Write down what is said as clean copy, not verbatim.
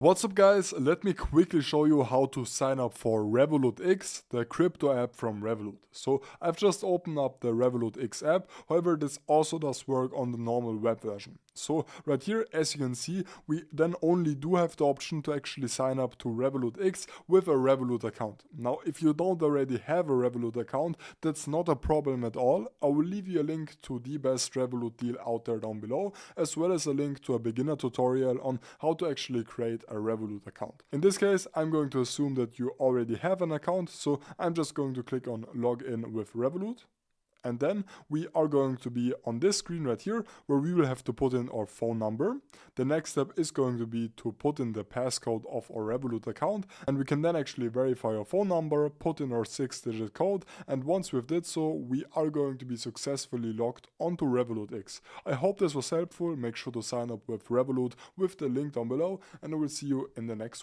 What's up guys, let me quickly show you how to sign up for Revolut X, the crypto app from Revolut. So I've just opened up the Revolut X app, however this also does work on the normal web version. So right here, as you can see, we then only do have the option to actually sign up to Revolut X with a Revolut account. Now if you don't already have a Revolut account, that's not a problem at all. I will leave you a link to the best Revolut deal out there down below, as well as a link to a beginner tutorial on how to actually create a Revolut account. In this case, I'm going to assume that you already have an account, so I'm just going to click on login with Revolut. And then we are going to be on this screen right here where we will have to put in our phone number. The next step is going to be to put in the passcode of our Revolut account, and we can then actually verify our phone number, put in our 6-digit code, and once we've did so, we are going to be successfully logged onto Revolut X. I hope this was helpful. Make sure to sign up with Revolut with the link down below, and I will see you in the next one.